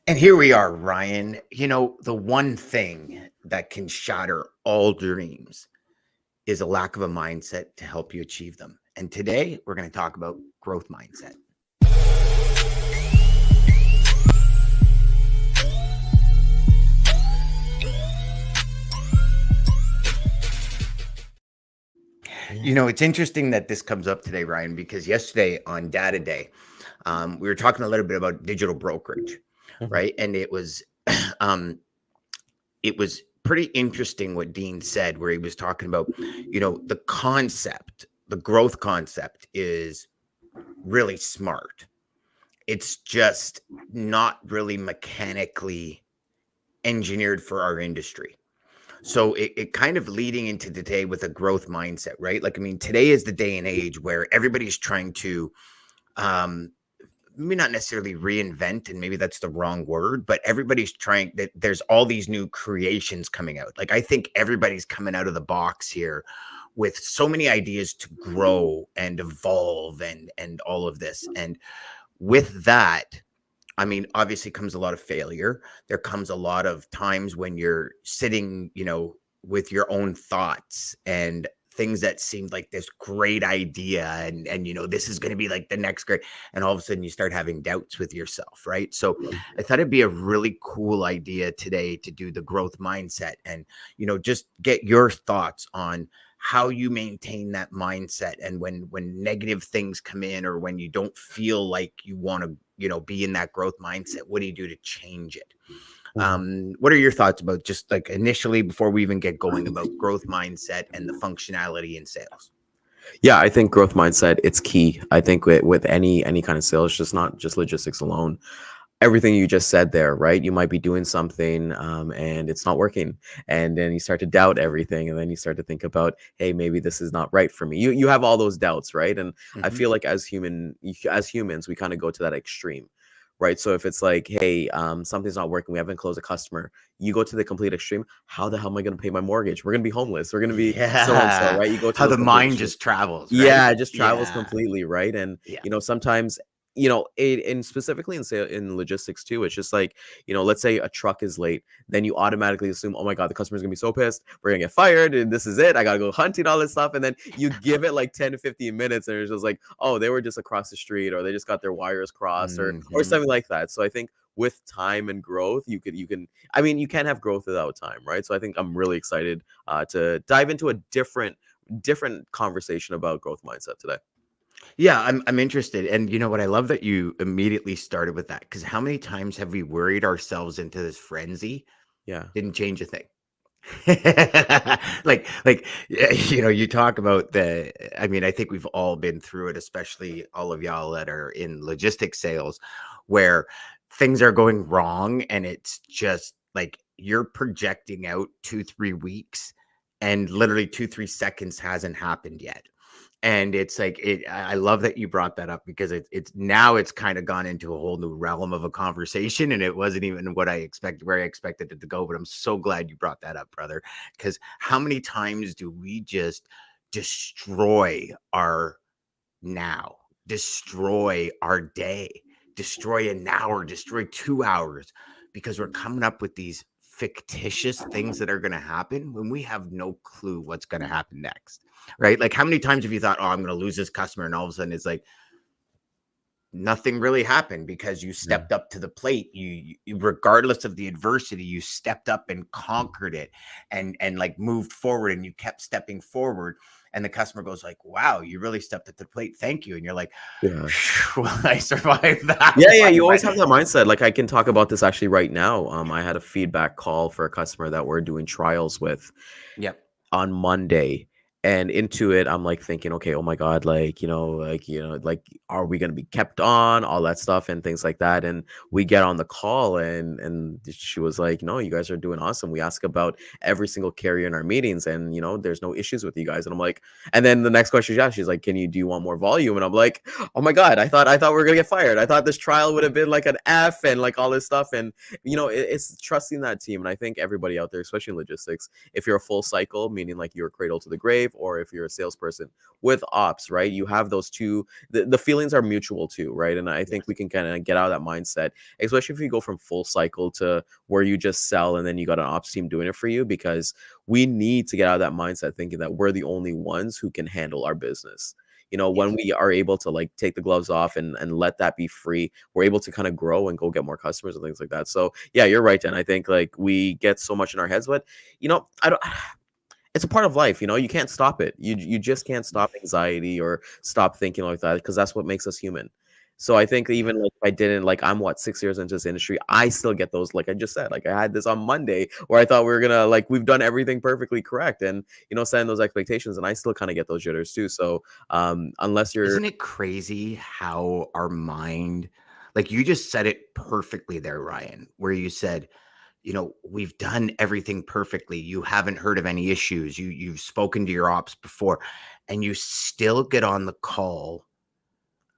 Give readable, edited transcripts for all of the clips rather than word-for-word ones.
And here we are, Ryan. The one thing that can shatter all dreams is a lack of a mindset to help you achieve them. And today we're going to talk about growth mindset. It's interesting that this comes up today, Ryan, because yesterday on Data Day, we were talking a little bit about digital brokerage, Mhm. right? And um, it was pretty interesting what Dean said, where he was talking about, the concept, the growth concept is really smart. It's just not really mechanically engineered for our industry. So it kind of leading into today with a growth mindset, right? Like, I mean, today is the day and age where everybody's trying to, um, maybe not necessarily reinvent, and maybe that's the wrong word, but everybody's trying that. There's all these new creations coming out. Like, I think everybody's coming out of the box here with so many ideas to grow and evolve and all of this. And with that, I mean, obviously comes a lot of failure. There comes a lot of times when you're sitting, with your own thoughts and things that seemed like this great idea, and this is going to be like the next great, and all of a sudden you start having doubts with yourself, right? So I thought it'd be a really cool idea today to do the growth mindset and just get your thoughts on how you maintain that mindset, and when negative things come in, or when you don't feel like you want to be in that growth mindset, what do you do to change it? Mhm. What are your thoughts about, just like initially, before we even get going, about growth mindset and the functionality in sales? Yeah, I think growth mindset, it's key. I think with any kind of sales, just not just logistics alone. Everything you just said there, right? You might be doing something and it's not working, and then you start to doubt everything, and then you start to think about, hey, maybe this is not right for me. You have all those doubts, right? And I Hmm. feel like as humans, we kind of go to that extreme, right? So if it's like, hey, something's not working, we haven't closed a customer, you go to the complete extreme. How the hell am I going to pay my mortgage? We're going to be homeless. We're going to be so and so, Yeah, right? You go to how those the complete mind extremes. just travels, right? Yeah, it just travels Yeah, completely, right? And yeah. sometimes, and specifically in logistics too, it's just like, let's say a truck is late, then you automatically assume, oh my God, the customer's gonna be so pissed, we're gonna get fired, and this is it. I gotta go hunting all this stuff, and then you give it like 10 to 15 minutes, and it's just like, oh, they were just across the street, or they just got their wires crossed, or Hmm. something like that. So I think with time and growth, you can. I mean, you can't have growth without time, right? So I think I'm really excited to dive into a different conversation about growth mindset today. Yeah, I'm interested. And you know what? I love that you immediately started with that, because how many times have we worried ourselves into this frenzy? Yeah. Didn't change a thing. like yeah, you talk about the, I mean, I think we've all been through it, especially all of y'all that are in logistics sales, where things are going wrong, and it's just like you're projecting out 2-3 weeks, and literally 2-3 seconds hasn't happened yet. And it's like, I love that you brought that up, because it's now it's kind of gone into a whole new realm of a conversation, and it wasn't even what I expected, where I expected it to go. But I'm so glad you brought that up, brother, because how many times do we just destroy our now, destroy our day, destroy an hour, destroy 2 hours, because we're coming up with these fictitious things that are going to happen when we have no clue what's going to happen next, right? Like, how many times have you thought, oh, I'm going to lose this customer, and all of a sudden it's like nothing really happened, because you Yeah. stepped up to the plate. Regardless of the adversity, you stepped up and conquered it, and like moved forward, and you kept stepping forward, and the customer goes like, wow, you really stepped up to the plate, thank you. And you're like, Yeah. well, I survived that Yeah, one, you always but have that mindset. Like, I can talk about this actually right now. I had a feedback call for a customer that we're doing trials with yep. on Monday. And into it, I'm like thinking, okay, oh my God, like, are we gonna be kept on, all that stuff and things like that. And we get on the call, and she was like, no, you guys are doing awesome. We ask about every single carrier in our meetings, and there's no issues with you guys. And I'm like, and then the next question she asked, she's like, do you want more volume? And I'm like, oh my God, I thought we were gonna get fired. I thought this trial would have been like an F and like all this stuff. And it's trusting that team. And I think everybody out there, especially in logistics, if you're a full cycle, meaning like you're cradle to the grave, or if you're a salesperson with ops, right? You have those two, the feelings are mutual too, right? And I think Yes. we can kind of get out of that mindset, especially if you go from full cycle to where you just sell and then you got an ops team doing it for you, because we need to get out of that mindset thinking that we're the only ones who can handle our business. When Yes. we are able to like take the gloves off and let that be free, we're able to kind of grow and go get more customers and things like that. So yeah, you're right, Dan. I think like we get so much in our heads, but I don't it's a part of life. You can't stop it. You just can't stop anxiety or stop thinking like that, because that's what makes us human. So I think Yeah. even like if I didn't, like, I'm what, 6 years into this industry, I still get those, like I just said, like I had this on Monday where I thought we were gonna, like, we've done everything perfectly correct, and setting those expectations, and I still kind of get those jitters too. So unless you're Isn't it crazy how our mind, like you just said it perfectly there, Ryan, where you said, we've done everything perfectly. You haven't heard of any issues. You've spoken to your ops before, and you still get on the call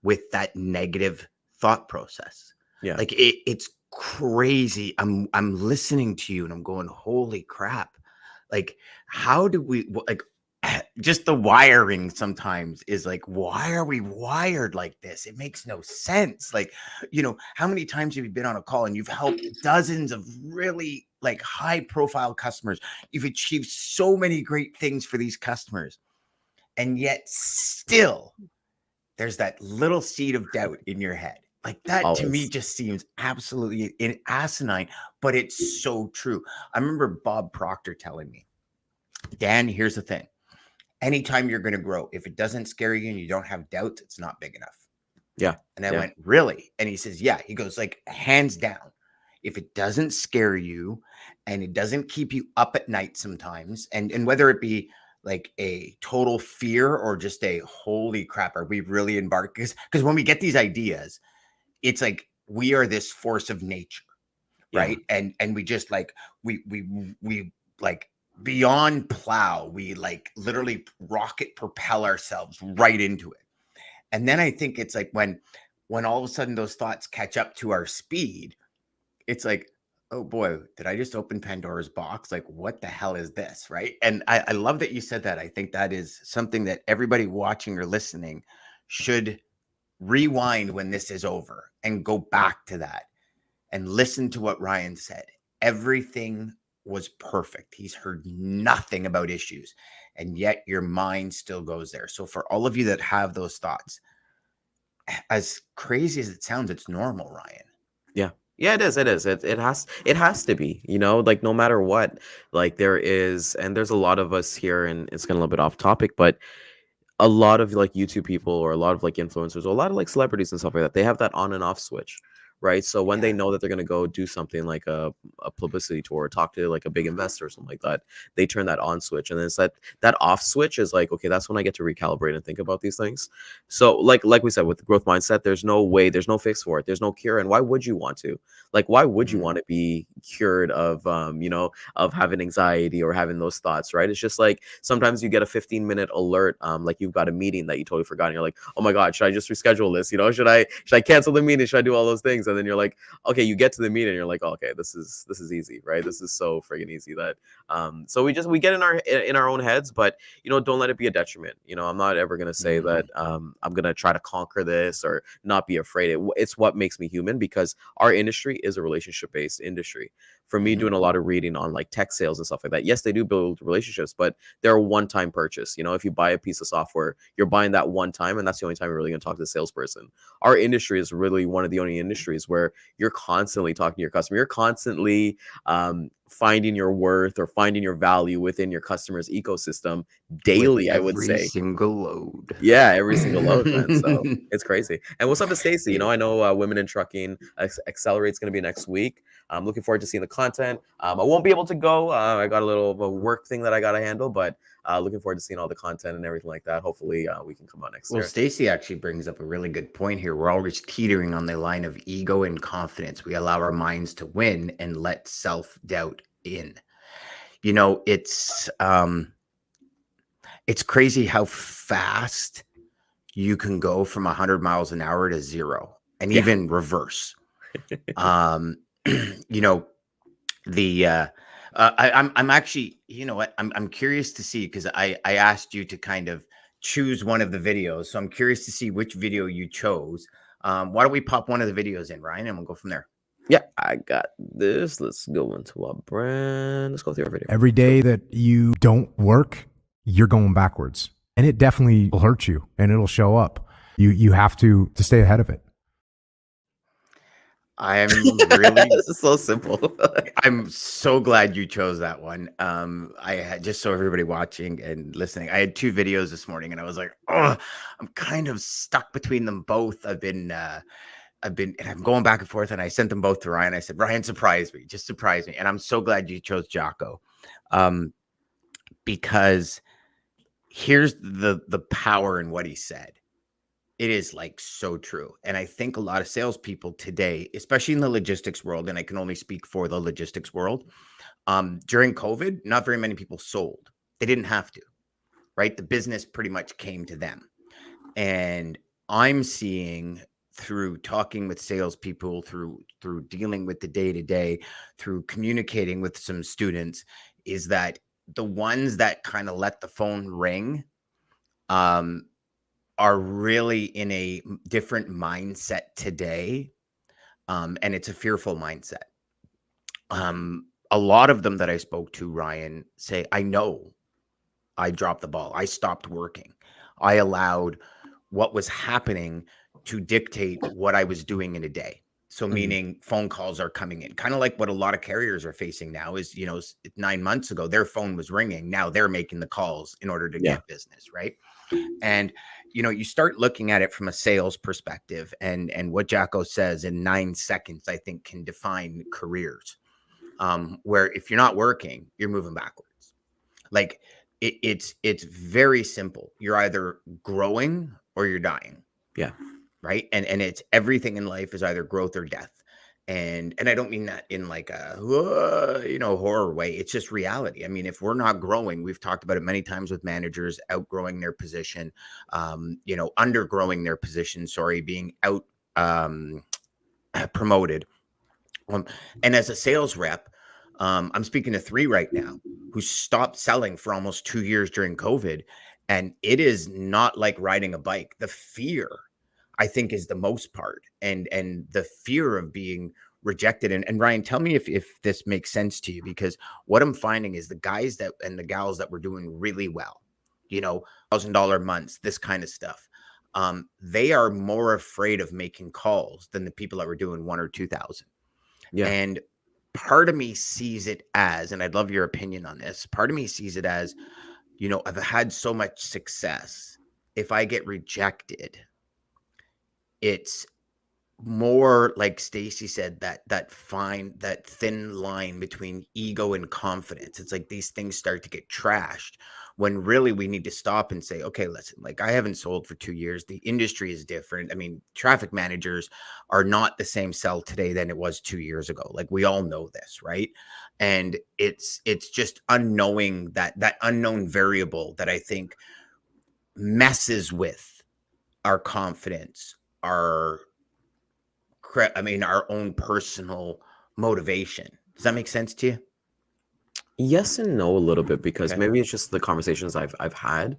with that negative thought process. yeah, Like it's crazy. I'm listening to you and I'm going, holy crap. Like, how do we like just the wiring sometimes is like, why are we wired like this? It makes no sense. Like, how many times have you been on a call and you've helped dozens of really like high profile customers? You've achieved so many great things for these customers, and yet still there's that little seed of doubt in your head. Like that to me always. just seems absolutely asinine, but it's so true. I remember Bob Proctor telling me, Dan, here's the thing. Anytime you're going to grow, if it doesn't scare you and you don't have doubts, it's not big enough. Yeah, And I yeah, went, really? And he says, yeah. He goes, like, hands down. If it doesn't scare you and it doesn't keep you up at night sometimes, and whether it be like a total fear or just a holy crap, are we really embarked? Because when we get these ideas, it's like we are this force of nature, yeah. right? And we just like we like beyond plow, we like literally rocket propel ourselves right into it. And then I think it's like when all of a sudden those thoughts catch up to our speed, it's like, oh boy, did I just open Pandora's box? Like, what the hell is this? Right. And I love that you said that. I think that is something that everybody watching or listening should rewind when this is over and go back to that and listen to what Ryan said. Everything was perfect. He's heard nothing about issues, and yet your mind still goes there. So for all of you that have those thoughts, as crazy as it sounds, it's normal, Ryan. Yeah. Yeah, it is. It is. It has to be, like no matter what, like there's a lot of us here, and it's getting a little bit off topic, but a lot of like YouTube people or a lot of like influencers or a lot of like celebrities and stuff like that, they have that on and off switch, right? So when they Yeah. know that they're gonna go do something like a publicity tour or talk to like a big investor or something like that, they turn that on switch, and then it's that off switch is like, okay, that's when I get to recalibrate and think about these things. So like we said, with the growth mindset, there's no way, there's no fix for it, there's no cure, and why would you want to? Like, why would you Mhm. want to be cured of of having anxiety or having those thoughts, right? It's just like sometimes you get a 15-minute alert, like you've got a meeting that you totally forgot, and you're like, oh my god, should I just reschedule this? Should I cancel the meeting? Should I do all those things? And then you're like, okay, you get to the meeting, and you're like, oh, okay, this is easy, right? This is so friggin' easy that so we get in our own heads, but don't let it be a detriment. I'm not ever gonna say that Mhm. I'm gonna try to conquer this or not be afraid. It's what makes me human, because our industry is a relationship based industry. For me, Mhm. doing a lot of reading on like tech sales and stuff like that, yes, they do build relationships, but they're a one-time purchase. If you buy a piece of software, you're buying that one time, and that's the only time you're really going to talk to the salesperson. Our industry is really one of the only industries where you're constantly talking to your customer. You're constantly finding your worth or finding your value within your customer's ecosystem With daily, I would every say. single load. Yeah, every single load, man. So it's crazy. And what's up to Stacy? It I know Women in Trucking Accelerate's going to be next week. I'm looking forward to seeing the content. I won't be able to go. I got a little of a work thing that I got to handle, but looking forward to seeing all the content and everything like that. Hopefully, we can come out next Well, year. Stacy actually brings up a really good point here. We're always teetering on the line of ego and confidence. We allow our minds to win and let self-doubt in. It's crazy how fast you can go from 100 miles an hour to zero and Yeah. even reverse. Um, you know, the I'm actually, you know what? I'm curious to see because I asked you to kind of choose one of the videos, so I'm curious to see which video you chose. Why don't we pop one of the videos in, Ryan, and we'll go from there. Yeah, I got this. Let's go into our brand. Let's go through our video. Every day that you don't work, you're going backwards. And it definitely will hurt you and it'll show up. You have to stay ahead of it. I'm really This is so simple. I'm so glad you chose that one. I had just so everybody watching and listening, I had two videos this morning and I was like, oh, I'm kind of stuck between them both. I'm going back and forth and I sent them both to Ryan. I said, Ryan, surprise me, just surprise me. And I'm so glad you chose Jocko. Because here's the power in what he said. It is like so true. And I think a lot of salespeople today, especially in the logistics world, and I can only speak for the logistics world, during COVID, not very many people sold. They didn't have to, right? The business pretty much came to them. And I'm seeing through talking with salespeople, through dealing with the day-to-day, through communicating with some students, is that the ones that kind of let the phone ring, are really in a different mindset today. And it's a fearful mindset. A lot of them that I spoke to, Ryan, say, I know I dropped the ball. I stopped working. I allowed what was happening to dictate what I was doing in a day. So meaning phone calls are coming in, kind of like what a lot of carriers are facing now is, 9 months ago, their phone was ringing. Now they're making the calls in order to get business, right? And, you start looking at it from a sales perspective and what Jocko says in 9 seconds, I think can define careers, where if you're not working, you're moving backwards. Like it's very simple. You're either growing or you're dying. Yeah. Right. And it's everything in life is either growth or death. And I don't mean that in like a, horror way. It's just reality. I mean, if we're not growing, we've talked about it many times with managers outgrowing their position, undergrowing their position, being out promoted. And as a sales rep, I'm speaking to 3 right now who stopped selling for almost 2 years during COVID. And it is not like riding a bike. The fear, I think, is the most part, and the fear of being rejected. And Ryan, tell me if this makes sense to you, because what I'm finding is the guys and the gals that were doing really well, $1,000 months, this kind of stuff, they are more afraid of making calls than the people that were doing 1 or 2,000. Yeah. And part of me sees it as, and I'd love your opinion on this, part of me sees it as, I've had so much success. If I get rejected, it's more like Stacy said, that thin line between ego and confidence. It's like these things start to get trashed when really we need to stop and say, okay, listen, like I haven't sold for 2 years. The industry is different. I mean, traffic managers are not the same sell today than it was 2 years ago. Like we all know this, right? And it's just unknowing that unknown variable that I think messes with our confidence, our own personal motivation. Does that make sense to you? Yes and no, a little bit, because maybe it's just the conversations I've had.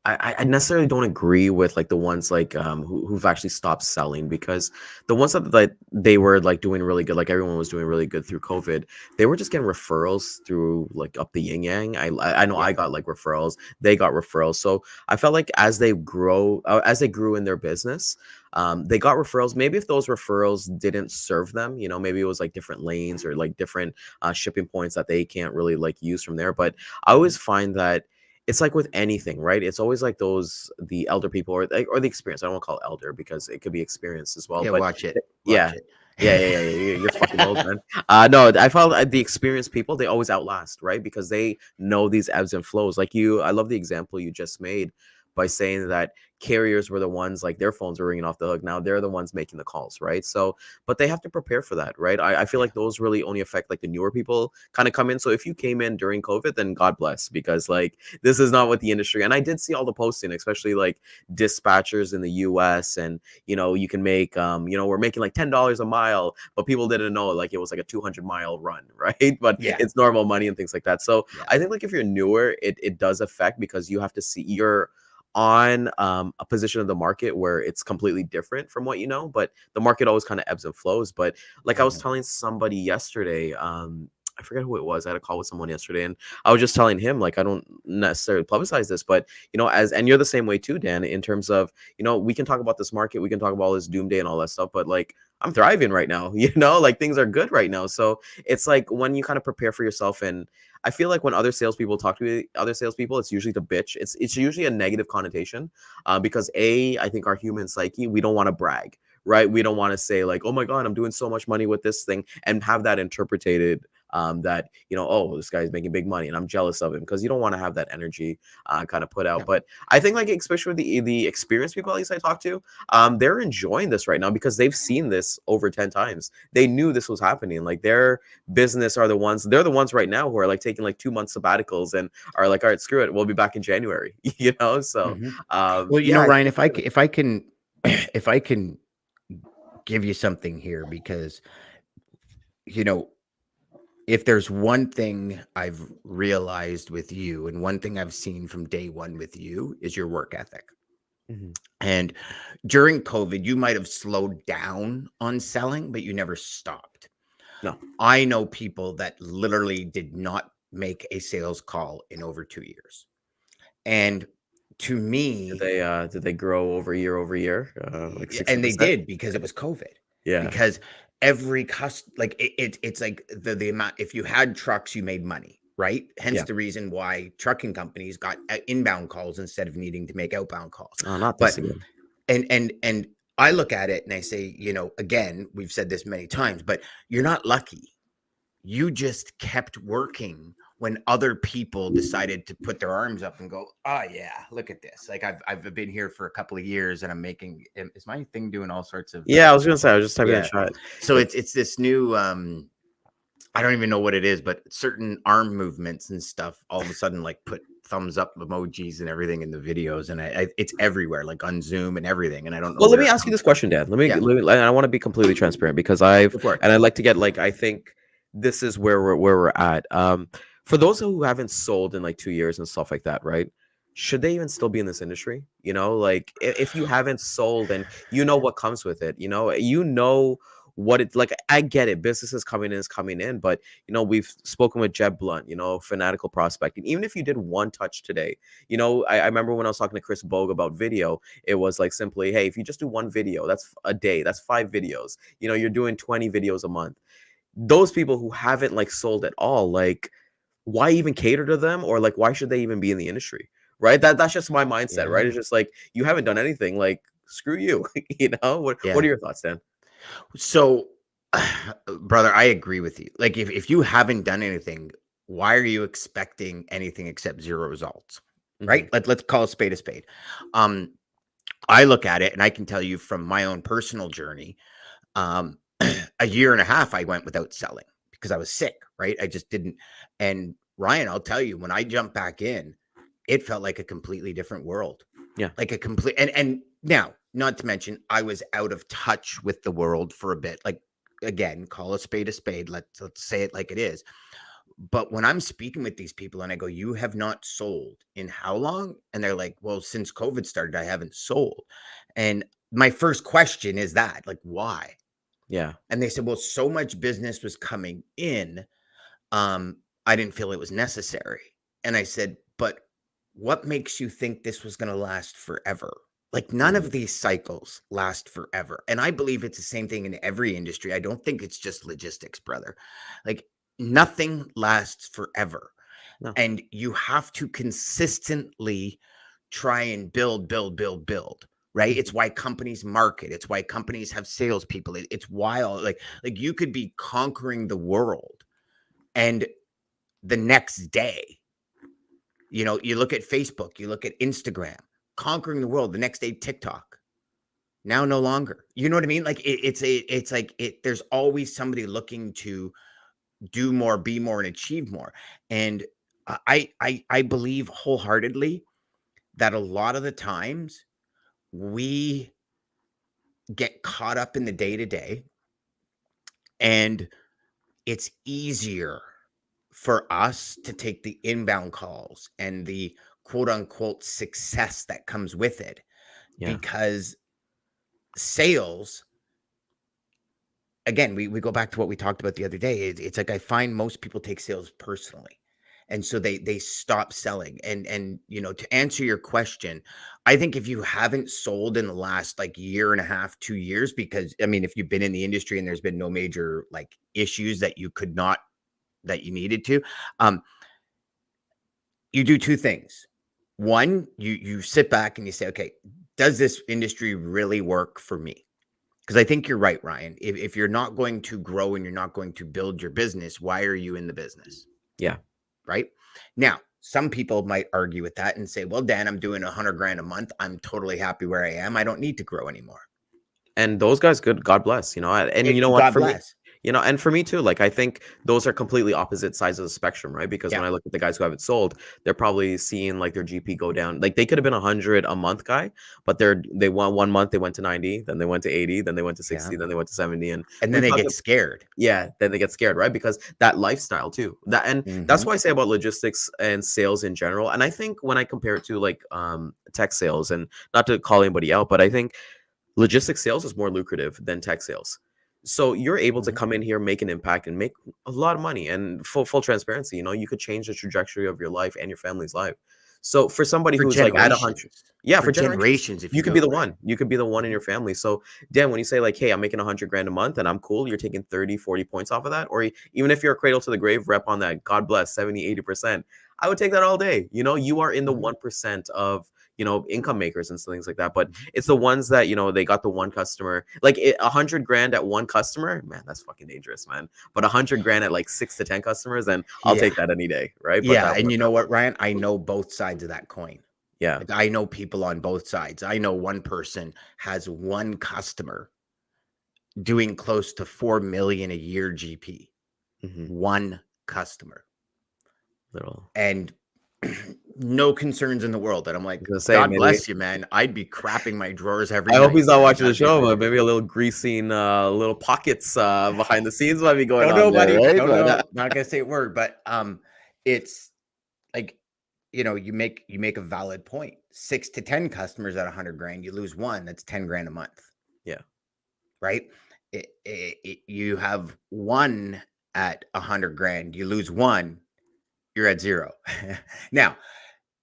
I necessarily don't agree with like the ones like who've actually stopped selling, because the ones that they were like doing really good, like everyone was doing really good through COVID, they were just getting referrals through like up the yin yang. I know I got like referrals, they got referrals. So I felt like as they grew in their business, they got referrals. Maybe if those referrals didn't serve them, maybe it was like different lanes or like different shipping points that they can't really like use from there. But I always find that it's like with anything, right? It's always like the elder people or the experience. I don't want to call it elder because it could be experience as well. Yeah, but watch it. Yeah. You're fucking old, man. No, I found the experienced people, they always outlast, right? Because they know these ebbs and flows. Like I love the example you just made by saying that carriers were the ones like their phones were ringing off the hook. Now they're the ones making the calls, right? So, but they have to prepare for that, right? I feel like those really only affect like the newer people kind of come in. So if you came in during COVID, then God bless, because like this is not what the industry. And I did see all the posting, especially like dispatchers in the US, and you can make we're making like $10 a mile, but people didn't know like it was like a 200-mile run, right? But it's normal money and things like that. So I think like if you're newer, it does affect, because you have to see you're on a position of the market where it's completely different from what you know, but the market always kind of ebbs and flows. But like I was telling somebody yesterday, I forget who it was. I had a call with someone yesterday, and I was just telling him, like, I don't necessarily publicize this, but and you're the same way too, Dan, in terms of, we can talk about this market, we can talk about all this doomsday and all that stuff, but like I'm thriving right now, like things are good right now. So it's like when you kind of prepare for yourself, and I feel like when other salespeople talk to other salespeople, it's usually to bitch. It's usually a negative connotation, because I think our human psyche, we don't want to brag, right? We don't want to say like, oh my God, I'm doing so much money with this thing, and have that interpreted that oh, this guy's making big money and I'm jealous of him, because you don't want to have that energy kind of put out. But I think like especially the experienced people, at least I talk to, they're enjoying this right now because they've seen this over 10 times. They knew this was happening. Like their business they're the ones right now who are like taking like 2 month sabbaticals and are like, all right, screw it, we'll be back in January. So well, Ryan, if I can if I can give you something here, because if there's one thing I've realized with you, and one thing I've seen from day one with you, is your work ethic. And during COVID, you might have slowed down on selling, but you never stopped. No. I know people that literally did not make a sales call in over 2 years. And to me, did they grow over year like 60%? And they did, because it was COVID. Because every it's like the amount, if you had trucks, you made money, right? Hence the reason why trucking companies got inbound calls instead of needing to make outbound calls. Not this again. And I look at it and I say, again, we've said this many times, but you're not lucky. You just kept working when other people decided to put their arms up and go, oh yeah, look at this. Like I've been here for a couple of years and I'm making, is my thing doing all sorts of, I was gonna say, I was just typing in chat. So it's this new, I don't even know what it is, but certain arm movements and stuff, all of a sudden, like put thumbs up emojis and everything in the videos. And it's everywhere, like on Zoom and everything. And I don't know. Well, let me ask you this question, Dad. Let me, I want to be completely transparent, because I'd like to get, like, I think this is where we're at. For those who haven't sold in like 2 years and stuff like that, right? Should they even still be in this industry? Like if you haven't sold and what comes with it, what it's like. I get it. Business is coming in, but we've spoken with Jeb Blunt, fanatical prospecting. Even if you did one touch today, I remember when I was talking to Chris Bogue about video, it was like simply, hey, if you just do one video, that's a day, that's 5 videos. You're doing 20 videos a month. Those people who haven't like sold at all, like, why even cater to them? Or like, why should they even be in the industry? Right. That's just my mindset, right? It's just like, you haven't done anything, like, screw you. What are your thoughts, Dan? So, brother, I agree with you. Like, if you haven't done anything, why are you expecting anything except zero results? Right. Let's call a spade a spade. I look at it and I can tell you from my own personal journey, a year and a half I went without selling because I was sick, right? I just didn't. And Ryan, I'll tell you, when I jumped back in, it felt like a completely different world. Yeah. Like a complete, and now, not to mention, I was out of touch with the world for a bit. Like, again, call a spade a spade. Let's say it like it is. But when I'm speaking with these people and I go, you have not sold in how long? And they're like, well, since COVID started, I haven't sold. And my first question is that, like, why? Yeah. And they said, well, so much business was coming in. I didn't feel it was necessary. And I said, but what makes you think this was going to last forever? Like, none of these cycles last forever. And I believe it's the same thing in every industry. I don't think it's just logistics, brother. Like, nothing lasts forever. No. And you have to consistently try and build. Right. It's why companies market. It's why companies have salespeople. It's wild. Like you could be conquering the world, and the next day, you look at Facebook, you look at Instagram, conquering the world. The next day, TikTok. Now, no longer. You know what I mean? Like it's like there's always somebody looking to do more, be more, and achieve more. And I believe wholeheartedly that a lot of the times we get caught up in the day to day, and it's easier for us to take the inbound calls and the quote unquote success that comes with it, because sales, again, we go back to what we talked about the other day. It's like I find most people take sales personally, and so they stop selling. And to answer your question, I think if you haven't sold in the last like year and a half, 2 years, because I mean, if you've been in the industry and there's been no major like issues that you needed to, you do two things. One, you sit back and you say, okay, does this industry really work for me? Because I think you're right, Ryan. If you're not going to grow and you're not going to build your business, why are you in the business? Yeah. Right. Now, some people might argue with that and say, well, Dan, I'm doing $100,000 a month. I'm totally happy where I am. I don't need to grow anymore. And those guys, good, God bless, and you know what, God for bless. me, and for me too, like, I think those are completely opposite sides of the spectrum, right? Because when I look at the guys who haven't sold, they're probably seeing like their GP go down. Like they could have been 100 a month guy, but they won 1 month, they went to 90, then they went to 80, then they went to 60, then they went to 70. And then they get scared. Yeah, then they get scared, right? Because that lifestyle too. That's why I say about logistics and sales in general. And I think when I compare it to like tech sales, and not to call anybody out, but I think logistics sales is more lucrative than tech sales. So you're able to come in here, make an impact, and make a lot of money. And full transparency, you could change the trajectory of your life and your family's life. So for somebody who's like at 100, for generations, if you could be the one. You could be the one in your family. So Dan, when you say like, hey, I'm making $100,000 a month and I'm cool, you're taking 30, 40 points off of that. Or even if you're a cradle to the grave rep on that, God bless, 70, 80%, I would take that all day. You are in the 1% of income makers and things like that. But it's the ones that, they got the one customer, like $100,000 at one customer, man, that's fucking dangerous, man. But $100,000 at like 6 to 10 customers, then I'll take that any day. Right. But and you know what, Ryan, I know both sides of that coin. Yeah. Like I know people on both sides. I know one person has one customer doing close to 4 million a year GP. One customer. And no concerns in the world. That I'm like, God bless you, man. I'd be crapping my drawers every night. I hope he's not watching the show, but maybe a little greasing little pockets behind the scenes might be going on. No, buddy. Right? No, not gonna say a word, but it's like, you make a valid point. 6 to 10 customers at $100,000, you lose one, that's $10,000 a month. Yeah. Right. You have one at $100,000, you lose one, you're at zero. Now,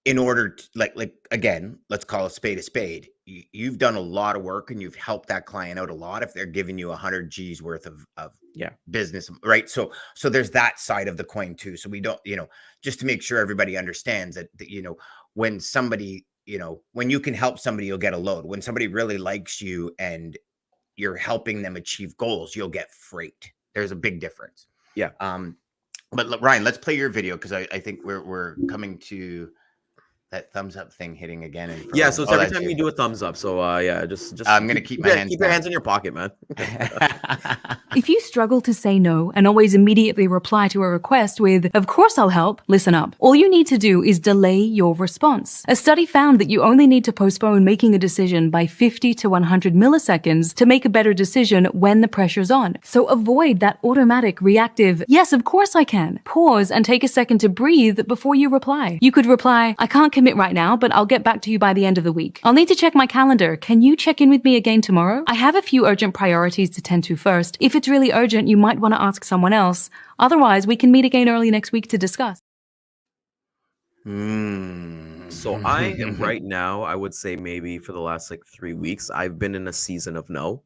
in order to like again, let's call a spade. You've done a lot of work and you've helped that client out a lot if they're giving you 100 G's worth of business, right? So there's that side of the coin too. So we don't, just to make sure everybody understands that when somebody, when you can help somebody, you'll get a load. When somebody really likes you and you're helping them achieve goals, you'll get freight. There's a big difference. Yeah. But Ryan, let's play your video, because I think we're coming to that thumbs up thing hitting again. Yeah, so it's every time you do a thumbs up. So just I'm gonna keep your hands in your pocket, man. If you struggle to say no and always immediately reply to a request with, "Of course I'll help," listen up. All you need to do is delay your response. A study found that you only need to postpone making a decision by 50 to 100 milliseconds to make a better decision when the pressure's on. So avoid that automatic, reactive, "Yes, of course I can." Pause and take a second to breathe before you reply. You could reply, "I can't commit right now, but I'll get back to you by the end of the week. I'll need to check my calendar. Can you check in with me again tomorrow? I have a few urgent priorities to tend to first. If it's really urgent, you might want to ask someone else. Otherwise, we can meet again early next week to discuss." So I am right now, I would say maybe for the last like 3 weeks, I've been in a season of no.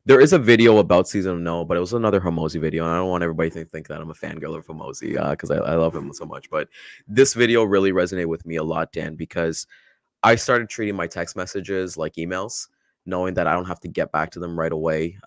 There is a video about season of no, but it was another Hormozi video, and I don't want everybody to think that I'm a fangirl of Hormozi because I love him so much. But this video really resonated with me a lot, Dan, because I started treating my text messages like emails. knowing that I don't have to get back to them right away.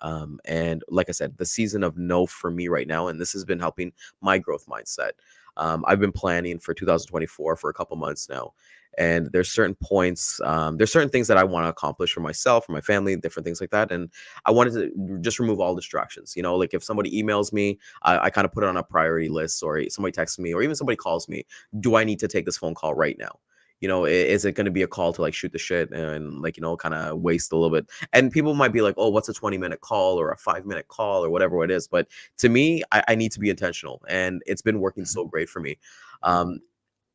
And like I said, the season of no for me right now, and this has been helping my growth mindset. I've been planning for 2024 for a couple months now. And there's certain points, there's certain things that I want to accomplish for myself, for my family, different things like that. And I wanted to just remove all distractions. You know, like if somebody emails me, I kind of put it on a priority list, or somebody texts me, or even somebody calls me. Do I need to take this phone call right now? You know, is it going to be a call to like shoot the shit and like, you know, kind of waste a little bit? And people might be like, oh, what's a 20-minute call or a 5-minute call or whatever it is. But to me, I need to be intentional, and it's been working so great for me.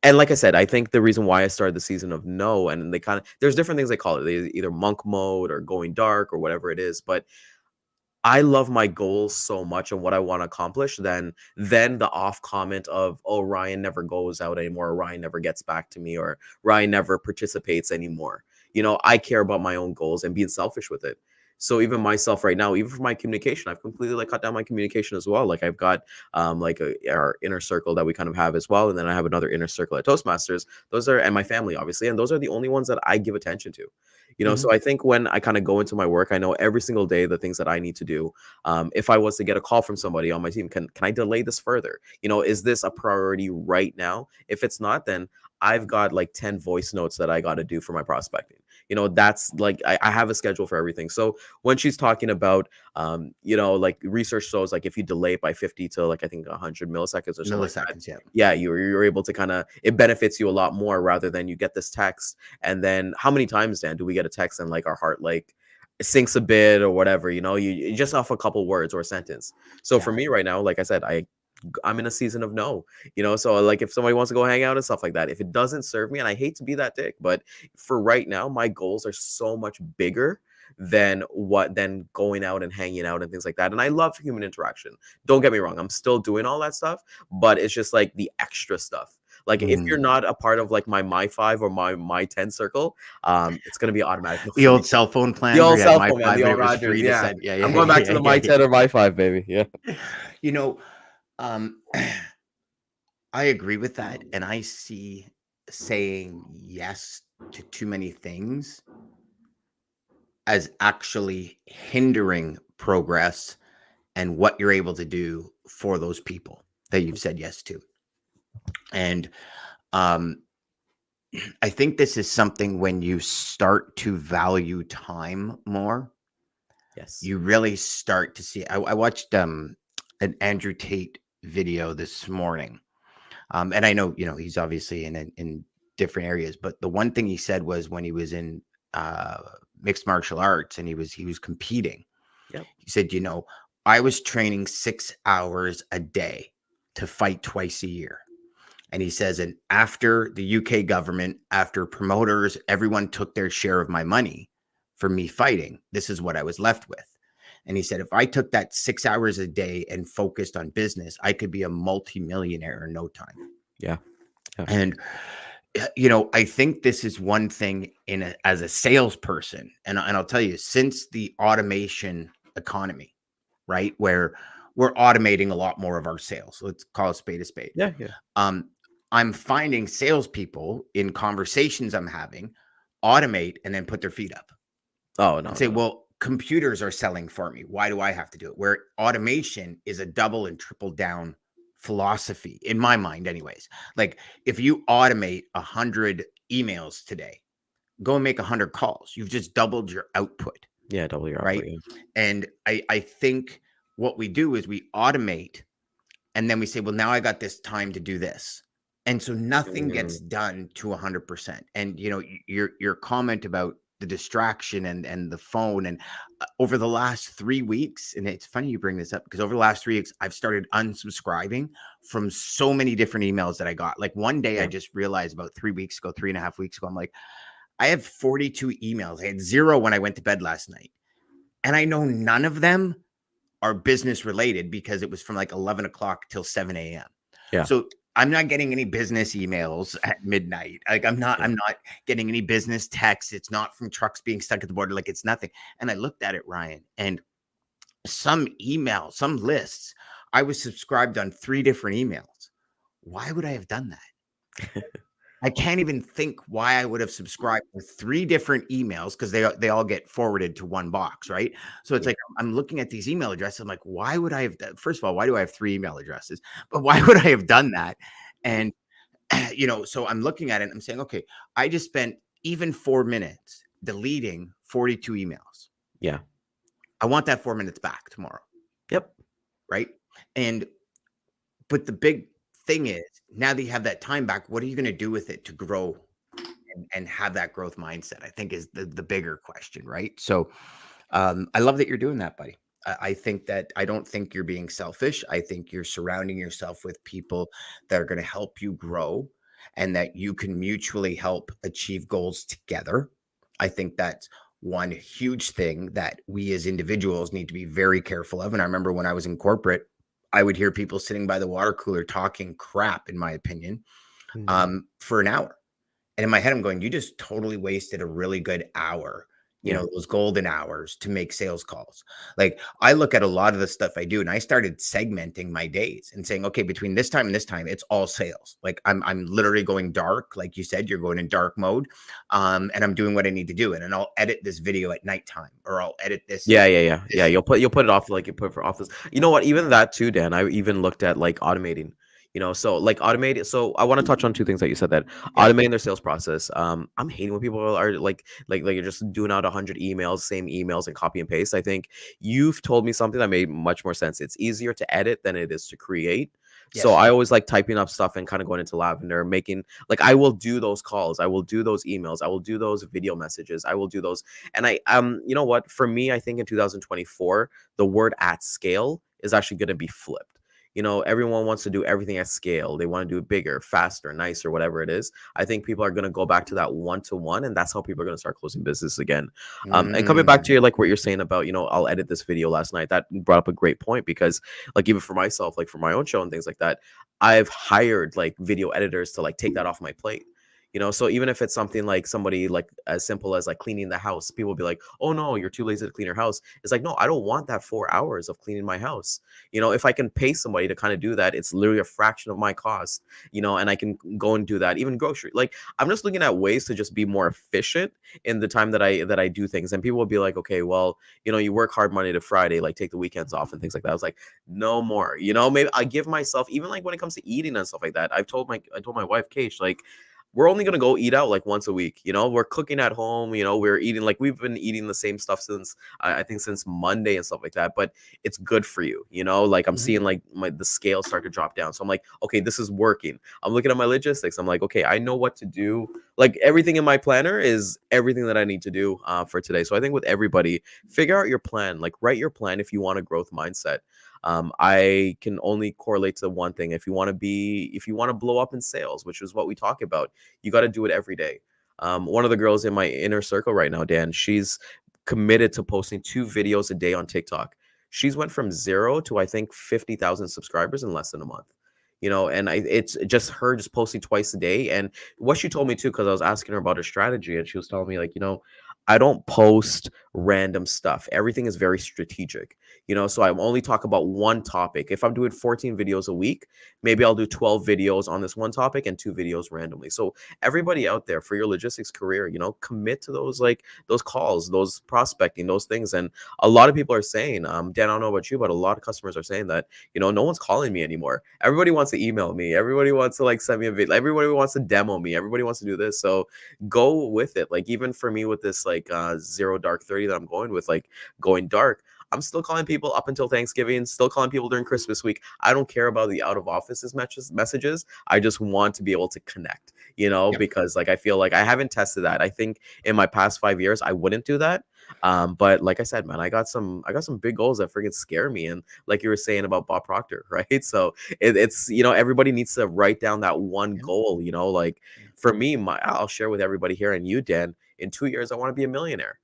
And like I said, I think the reason why I started the season of no, and they kind of, there's different things they call it. They either monk mode or going dark or whatever it is. But I love my goals so much and what I want to accomplish than the off comment of, oh, Ryan never goes out anymore, or Ryan never gets back to me, or Ryan never participates anymore. You know, I care about my own goals and being selfish with it. So even myself right now, even for my communication, I've completely like cut down my communication as well. Like I've got like our inner circle that we kind of have as well, and then I have another inner circle at Toastmasters. Those are, and my family obviously, and those are the only ones that I give attention to. You know, so I think when I kind of go into my work, I know every single day the things that I need to do. If I was to get a call from somebody on my team, can I delay this further? You know, is this a priority right now? If it's not, then I've got like 10 voice notes that I got to do for my prospecting. You know, that's like I have a schedule for everything. So when she's talking about, you know, like research shows, like if you delay it by 50 to like I think 100 milliseconds or something like that, Milliseconds, yeah. yeah, you're able to kind of, it benefits you a lot more rather than you get this text. And then how many times, Dan, do we get a text and like our heart like sinks a bit or whatever, you know, you just off a couple words or a sentence. So for me right now, like I said, I'm in a season of no, you know, so like if somebody wants to go hang out and stuff like that, if it doesn't serve me, and I hate to be that dick, but for right now, my goals are so much bigger than going out and hanging out and things like that. And I love human interaction. Don't get me wrong. I'm still doing all that stuff, but it's just like the extra stuff. Like if you're not a part of like my 5 or my 10 circle, it's gonna be automatic. The old cell phone plan. The old cell my phone, man, five, the it old was Rogers, free to yeah. send. Yeah, I'm going back to the my 10 or my 5, baby. Yeah. You know, I agree with that, and I see saying yes to too many things as actually hindering progress and what you're able to do for those people that you've said yes to. And I think this is something when you start to value time more, Yes. you really start to see. I watched an Andrew Tate video this morning, and I know, you know, he's obviously in different areas, but the one thing he said was when he was in mixed martial arts and he was competing. Yep. He said, you know, I was training 6 hours a day to fight twice a year. And he says, and after the UK government, after promoters, everyone took their share of my money for me fighting, this is what I was left with. And he said, if I took that 6 hours a day and focused on business, I could be a multimillionaire in no time. Yeah. And, you know, I think this is one thing as a salesperson. And I'll tell you, since the automation economy, right, where we're automating a lot more of our sales, let's call a spade a spade. Yeah. I'm finding salespeople in conversations I'm having automate and then put their feet up. Oh, no. And say, well, computers are selling for me. Why do I have to do it? Where automation is a double and triple down philosophy in my mind, anyways. Like if you automate 100 emails today, go and make 100 calls. You've just doubled your output. Yeah, double your right. output, yeah. And I think what we do is we automate, and then we say, well, now I got this time to do this. And so nothing gets done to 100%. And, you know, your comment about the distraction and the phone, and over the last 3 weeks, and it's funny you bring this up because over the last 3 weeks, I've started unsubscribing from so many different emails that I got. Like one day I just realized about 3 weeks ago, 3.5 weeks ago, I'm like, I have 42 emails. I had 0 when I went to bed last night. And I know none of them are business related because it was from like 11 o'clock till 7 a.m. Yeah. So I'm not getting any business emails at midnight. Like I'm not getting any business texts. It's not from trucks being stuck at the border. Like it's nothing. And I looked at it, Ryan, and some emails, some lists, I was subscribed on 3 different emails. Why would I have done that? I can't even think why I would have subscribed to 3 different emails because they all get forwarded to one box, right? So it's Yeah. like I'm looking at these email addresses. I'm like, why would I have first of all, why do I have 3 email addresses? But why would I have done that? And so I'm looking at it and I'm saying, okay, I just spent even 4 minutes deleting 42 emails. Yeah. I want that 4 minutes back tomorrow, Yep. right? And but the big thing is now that you have that time back, what are you going to do with it to grow and have that growth mindset? I think is the bigger question, right? So I love that you're doing that, buddy. I think that I don't think you're being selfish. I think you're surrounding yourself with people that are going to help you grow and that you can mutually help achieve goals together. I think that's one huge thing that we as individuals need to be very careful of. And I remember when I was in corporate, I would hear people sitting by the water cooler talking crap, in my opinion, for an hour. And in my head, I'm going, you just totally wasted a really good hour, Yeah. those golden hours to make sales calls. Like I look at a lot of the stuff I do and I started segmenting my days and saying, okay, between this time and this time, it's all sales. Like I'm literally going dark. Like you said, you're going in dark mode. And I'm doing what I need to do. And then I'll edit this video at nighttime or I'll edit this. Yeah. You'll put it off like you put for office. You know what? Even that too, Dan. I even looked at like automating. So like automate. So I want to touch on 2 things that you said that automating their sales process. I'm hating when people are like you're just doing out 100 emails, same emails and copy and paste. I think you've told me something that made much more sense. It's easier to edit than it is to create. So Yes. I always like typing up stuff and kind of going into Lavender, making like I will do those calls, I will do those emails, I will do those video messages, I will do those. And you know what? For me, I think in 2024, the word at scale is actually going to be flipped. Everyone wants to do everything at scale. They want to do it bigger, faster, nicer, whatever it is. I think people are going to go back to that one-to-one, and that's how people are going to start closing business again. And coming back to like what you're saying about, I'll edit this video last night. That brought up a great point because like even for myself, like for my own show and things like that, I've hired like video editors to like take that off my plate. So even if it's something like somebody like as simple as like cleaning the house, people will be like, oh no, you're too lazy to clean your house. It's like, no, I don't want that 4 hours of cleaning my house. If I can pay somebody to kind of do that, it's literally a fraction of my cost, and I can go and do that. Even grocery, like I'm just looking at ways to just be more efficient in the time that I do things. And people will be like, okay, well, you work hard Monday to Friday, like take the weekends off and things like that. I was like, no more, maybe I give myself, even like when it comes to eating and stuff like that. I told my wife, Keish, like, we're only going to go eat out like once a week. We're cooking at home, we're eating, like we've been eating the same stuff since I think since Monday and stuff like that, but it's good for you. Like I'm seeing like the scale start to drop down. So I'm like, okay, this is working. I'm looking at my logistics. I'm like, okay, I know what to do. Like everything in my planner is everything that I need to do for today. So I think with everybody, figure out your plan, like write your plan if you want a growth mindset. I can only correlate to one thing. If you want to blow up in sales, which is what we talk about, you got to do it every day. One of the girls in my inner circle right now, Dan, she's committed to posting 2 videos a day on TikTok. She's went from 0 to I think 50,000 subscribers in less than a month. And it's just her just posting twice a day. And what she told me too, because I was asking her about her strategy, and she was telling me like, I don't post random stuff. Everything is very strategic, so I'm only talk about one topic. If I'm doing 14 videos a week, maybe I'll do 12 videos on this one topic and 2 videos randomly. So everybody out there for your logistics career, commit to those, like those calls, those prospecting, those things. And a lot of people are saying, Dan, I don't know about you, but a lot of customers are saying that, no one's calling me anymore. Everybody wants to email me. Everybody wants to like send me a video. Everybody wants to demo me. Everybody wants to do this. So go with it. Like even for me with this like 0 dark 30 that I'm going with, like going dark, I'm still calling people up until Thanksgiving, still calling people during Christmas week. I don't care about the out of offices messages. I just want to be able to connect, because like I feel like I haven't tested that. I think in my past 5 years I wouldn't do that. But like I said, man, I got some big goals that freaking scare me. And like you were saying about Bob Proctor, right? So it's everybody needs to write down that one goal. Like for me, I'll share with everybody here, and you, Dan, in 2 years I want to be a millionaire.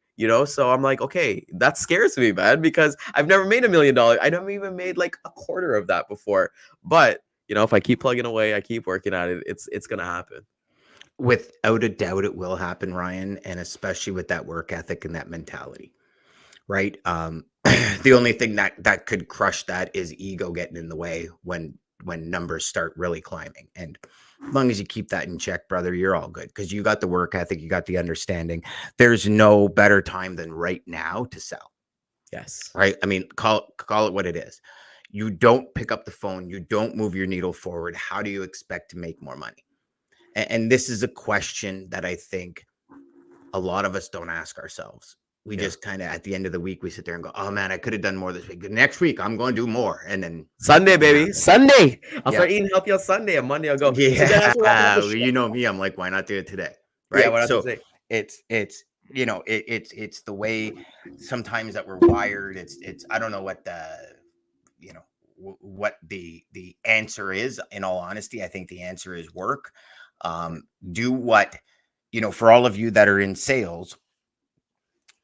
So I'm like, okay, that scares me, man, because I've never made $1 million. I never even made like a quarter of that before. But if I keep plugging away, I keep working at it, it's gonna happen. Without a doubt, it will happen, Ryan, and especially with that work ethic and that mentality, right? The only thing that could crush that is ego getting in the way when when numbers start really climbing. And as long as you keep that in check, brother, you're all good, because you got the work ethic, you got the understanding. There's no better time than right now to sell. Yes. Right? I mean, call it what it is. You don't pick up the phone, you don't move your needle forward. How do you expect to make more money? And this is a question that I think a lot of us don't ask ourselves. We just kind of, at the end of the week, we sit there and go, oh man, I could have done more this week. Next week, I'm going to do more. And then Sunday, baby. Sunday. I'll Yeah. start eating healthy on Sunday. On Monday, I'll go. So yeah, then after wrapping up the you show- know me, I'm like, why not do it today? Right. Yeah, what I have So to say. it's you know, it's the way sometimes that we're wired. It's I don't know what the, you know, what the answer is. In all honesty, I think the answer is work. Do what, you know, for all of you that are in sales,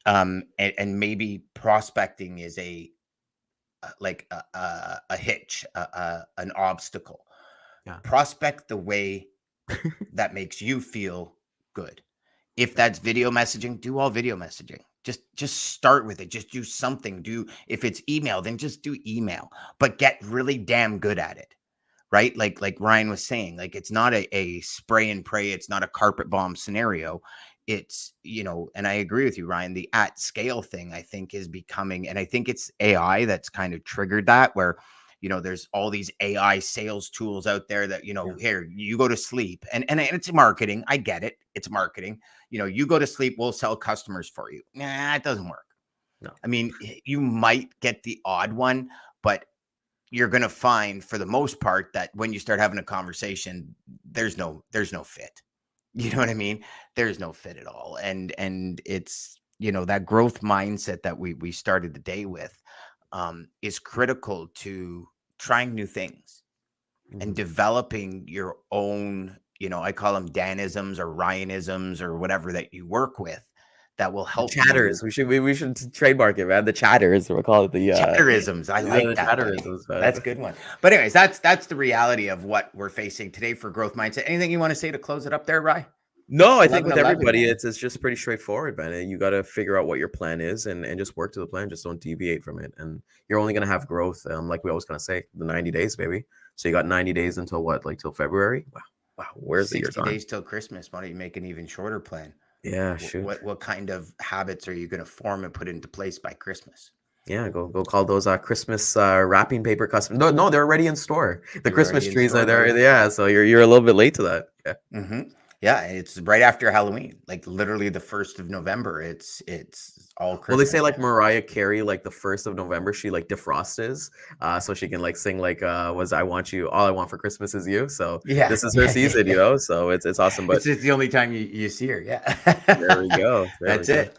and maybe prospecting is like a hitch, an obstacle. Yeah. Prospect the way that makes you feel good. If that's video messaging, do all video messaging. Just start with it. Just do something. If it's email, then just do email, but get really damn good at it. Right? Like Ryan was saying, like, it's not a spray and pray. It's not a carpet bomb scenario. It's, you know, and I agree with you, Ryan, the at scale thing, I think, is becoming, and I think it's AI that's kind of triggered that, where, you know, there's all these AI sales tools out there that, you know, here, you go to sleep, and it's marketing. I get it. It's marketing. You know, you go to sleep, we'll sell customers for you. Nah, it doesn't work. No. I mean, you might get the odd one, but you're going to find, for the most part, that when you start having a conversation, there's no fit. You know what I mean? There's no fit at all. And it's, you know, that growth mindset that we started the day with is critical to trying new things and developing your own, you know, I call them Danisms or Ryanisms or whatever that you work with that will help chatters. you. We should trademark it, man. The chatters, we'll call it the chatterisms. I like that. Chatterisms, man. That's a good one. But anyways, that's the reality of what we're facing today for growth mindset. Anything you want to say to close it up there, Rye? No, I think with 11, everybody, it's just pretty straightforward, man. And you got to figure out what your plan is and just work to the plan. Just don't deviate from it. And you're only going to have growth, like we always kind of say, the 90 days, baby. So you got 90 days until what? Like till February? Wow. Where's the year 60 gone? days till Christmas. Why don't you make an even shorter plan? Yeah, shoot. What kind of habits are you going to form and put into place by Christmas? Yeah, go call those Christmas wrapping paper customers. No, they're already in store. The Christmas trees are there. Yeah, so you're a little bit late to that. Yeah. Mm-hmm. Yeah, it's right after Halloween, like literally the 1st of November. It's all Christmas. Well, they say like Mariah Carey, like the 1st of November, she like defrosts, so she can like sing like was I want you, all I want for Christmas is you. So yeah, this is her season, you know. So it's awesome. But it's the only time you see her. Yeah, there we go. That's it.